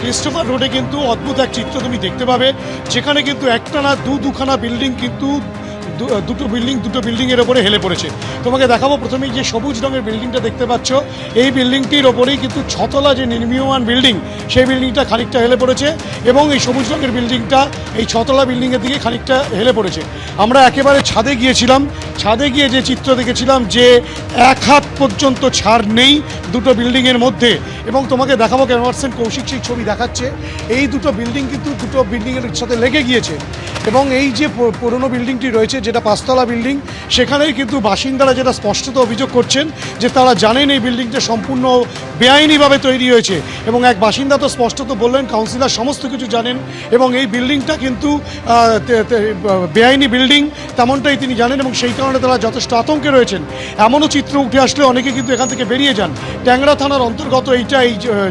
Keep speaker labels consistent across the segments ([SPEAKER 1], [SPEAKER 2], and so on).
[SPEAKER 1] Christopher রোডে কিন্তু অদ্ভুত এক চিত্র তুমি দেখতে পাবে, যেখানে কিন্তু একটা না দুখানা বিল্ডিং কিন্তু দুটো বিল্ডিংয়ের ওপরে হেলে পড়েছে। তোমাকে দেখাবো প্রথমেই যে সবুজ রঙের বিল্ডিংটা দেখতে পাচ্ছ, এই বিল্ডিংটির ওপরেই কিন্তু ছতলা যে নির্মীয়মান বিল্ডিং, সেই বিল্ডিংটা খানিকটা হেলে পড়েছে এবং এই সবুজ রঙের বিল্ডিংটা এই ছতলা বিল্ডিংয়ের দিকে খানিকটা হেলে পড়েছে। আমরা একেবারে ছাদে গিয়েছিলাম, ছাদে গিয়ে যে চিত্র দেখেছিলাম যে 1 হাত পর্যন্ত ছাড় নেই দুটো বিল্ডিংয়ের মধ্যে। এবং তোমাকে দেখাবো, ক্যামেরাম্যান কৌশিক সেই ছবি দেখাচ্ছে, এই দুটো বিল্ডিং কিন্তু দুটো বিল্ডিংয়ের সাথে লেগে গিয়েছে। এবং এই যে পুরনো বিল্ডিংটি রয়েছে, যেটা 5 তলা বিল্ডিং, সেখানেই কিন্তু বাসিন্দারা যেটা স্পষ্টত অভিযোগ করছেন যে তারা জানেন এই বিল্ডিংটা সম্পূর্ণ বেআইনিভাবে তৈরি হয়েছে। এবং এক বাসিন্দা তো স্পষ্টত বললেন কাউন্সিলর সমস্ত কিছু জানেন এবং এই বিল্ডিংটা কিন্তু বেআইনি বিল্ডিং তেমনটাই তিনি জানেন এবং সেই কারণে তারা যথেষ্ট আতঙ্কে রয়েছেন। এমনও চিত্র উঠে আসলে অনেকে কিন্তু এখান থেকে বেরিয়ে যান। ট্যাংরা থানার অন্তর্গত এই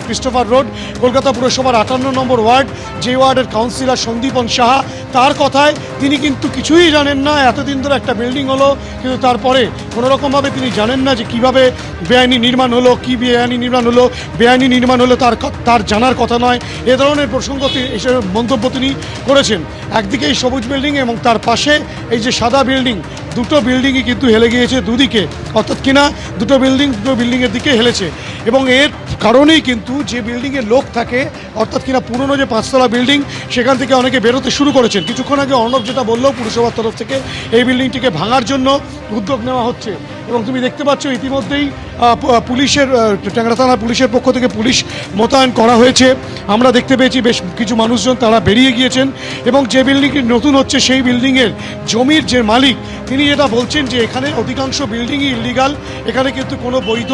[SPEAKER 1] ক্রিস্টোফার রোড, কলকাতা পুরসভার 58 নম্বর ওয়ার্ড, যে ওয়ার্ডের কাউন্সিলর সন্দীপন সাহা, তার কথায় তিনি কিন্তু কিছুই জানেন না। এতদিন ধরে একটা বিল্ডিং হলো, কিন্তু তারপরে কোনোরকমভাবে তিনি জানেন না যে কীভাবে বেআইনি নির্মাণ হলো, কী বেআইনি নির্মাণ হলো। বেআইনি নির্মাণ হলো তার জানার কথা নয়, এ ধরনের প্রসঙ্গ এইসব মন্তব্য তিনি করেছেন। একদিকে এই সবুজ বিল্ডিং এবং তার পাশে এই যে সাদা বিল্ডিং, দুটো বিল্ডিংই কিন্তু হেলে গিয়েছে দুদিকে, অর্থাৎ কিনা দুটো বিল্ডিংয়ের দিকে হেলেছে। এবং এর কারণেই কিন্তু যে বিল্ডিংয়ে লোক থাকে, অর্থাৎ কিনা পুরনো যে 5 তলা বিল্ডিং, সেখান থেকে অনেকে বেরোতে শুরু করেছেন। কিছুক্ষণ আগে অর্ণব যেটা বললো, পুরসভার তরফ থেকে এই বিল্ডিংটিকে ভাঙার জন্য উদ্যোগ নেওয়া হচ্ছে। এবং তুমি দেখতে পাচ্ছ ইতিমধ্যেই পুলিশের, ট্যাংরা থানা পুলিশের পক্ষ থেকে পুলিশ মোতায়েন করা হয়েছে। আমরা দেখতে পেয়েছি বেশ কিছু মানুষজন তারা বেরিয়ে গিয়েছেন। এবং যে বিল্ডিংটি নতুন হচ্ছে, সেই বিল্ডিংয়ের জমির যে মালিক, তিনি যেটা বলছেন যে এখানে অধিকাংশ বিল্ডিংই ইলিগাল, এখানে কিন্তু কোনো বৈধ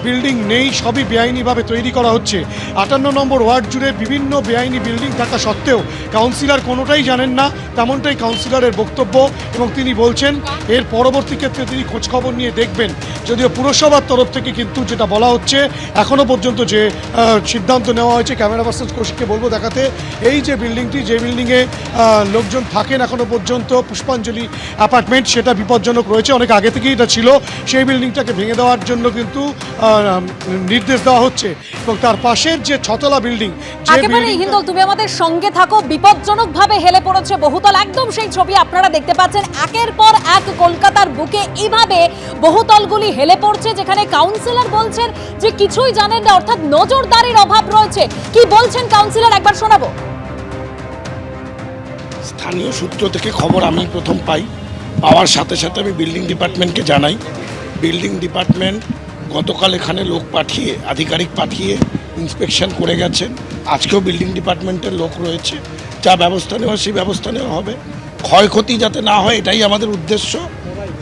[SPEAKER 1] বিল্ডিং নেই, সবই বেআইনিভাবে তৈরি করা হচ্ছে। 58 নম্বর ওয়ার্ড জুড়ে বিভিন্ন বেআইনি বিল্ডিং থাকা সত্ত্বেও কাউন্সিলর কোনোটাই জানেন না, তেমনটাই কাউন্সিলরের বক্তব্য। এবং তিনি বলছেন এর পরবর্তী ক্ষেত্রে তিনি খোঁজখবর নিয়ে দেখবেন। যদিও পুরসভার তরফ থেকে কিন্তু যেটা বলা হচ্ছে, এখনও পর্যন্ত যে সিদ্ধান্ত নেওয়া হয়েছে, ক্যামেরা পার্সন কৌশিককে বলবো দেখাতে, এই যে বিল্ডিংটি, যে বিল্ডিংয়ে লোকজন থাকেন এখনও পর্যন্ত, পুষ্পাঞ্জলি অ্যাপার্টমেন্ট, সেটা বিপজ্জনক রয়েছে, অনেক আগে থেকেই এটা ছিল। সেই বিল্ডিংটাকে ভেঙে দেওয়ার জন্য কিন্তু নির্দেশ দেওয়া হচ্ছে। এবং তার পাশের যে 6 তলা বিল্ডিং,
[SPEAKER 2] একেবারে হিন্দল, তুমি আমাদের সঙ্গে থাকো। বিপজ্জনকভাবে হেলে পড়েছে বহুতল, একদম সেই ছবি আপনারা দেখতে পাচ্ছেন। একের পর এক কলকাতার বুকে এইভাবে বহুতলগুলি হেলে পড়ছে, যেখানে কাউন্সিলর বলছেন যে কিছুই জানেন না, অর্থাৎ নজরদারির অভাব রয়েছে। কি বলছেন কাউন্সিলর, একবার শোনাবো।
[SPEAKER 3] স্থানীয় সূত্র থেকে খবর আমি প্রথম পাই, পাওয়ার সাথে সাথে আমি বিল্ডিং ডিপার্টমেন্টকে জানাই। বিল্ডিং ডিপার্টমেন্ট গতকাল এখানে লোক পাঠিয়ে, আধিকারিক পাঠিয়ে ইন্সপেকশন করে গেছেন। আজকেও বিল্ডিং ডিপার্টমেন্টের লোক রয়েছে, যা ব্যবস্থা নেওয়া সেই ব্যবস্থা নেওয়া হবে। ক্ষয়ক্ষতি যাতে না হয় এটাই আমাদের উদ্দেশ্য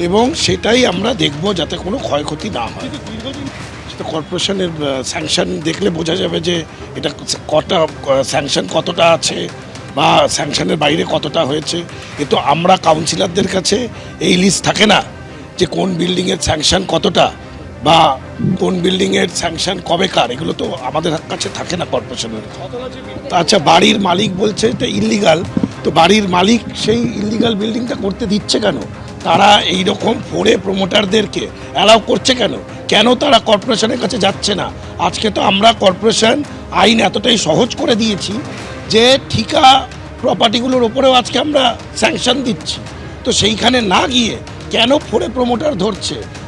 [SPEAKER 3] এবং সেটাই আমরা দেখব, যাতে কোনো ক্ষয়ক্ষতি না হয়। কর্পোরেশনের স্যাংশন দেখলে বোঝা যাবে যে এটা কটা স্যাংশন কতটা আছে বা স্যাংশনের বাইরে কতটা হয়েছে। কিন্তু আমরা কাউন্সিলরদের কাছে এই লিস্ট থাকে না যে কোন বিল্ডিংয়ের স্যাংশন কতটা বা কোন বিল্ডিংয়ের স্যাংশন কবেকার, এগুলো তো আমাদের কাছে থাকে না কর্পোরেশনের। আচ্ছা, বাড়ির মালিক বলছে এটা ইল্লিগাল, তো বাড়ির মালিক সেই ইল্লিগাল বিল্ডিংটা করতে দিচ্ছে কেন? তারা এই রকম ফোরে প্রমোটারদেরকে অ্যালাউ করছে কেন? কেন তারা কর্পোরেশনের কাছে যাচ্ছে না? আজকে তো আমরা কর্পোরেশন আইন এতটাই সহজ করে দিয়েছি যে ঠিকা প্রপার্টিগুলোর ওপরেও আজকে আমরা স্যাংশন দিচ্ছি। তো সেইখানে না গিয়ে কেন ফোরে প্রমোটার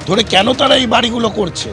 [SPEAKER 3] ধরে কেন তারা এই বাড়িগুলো করছে?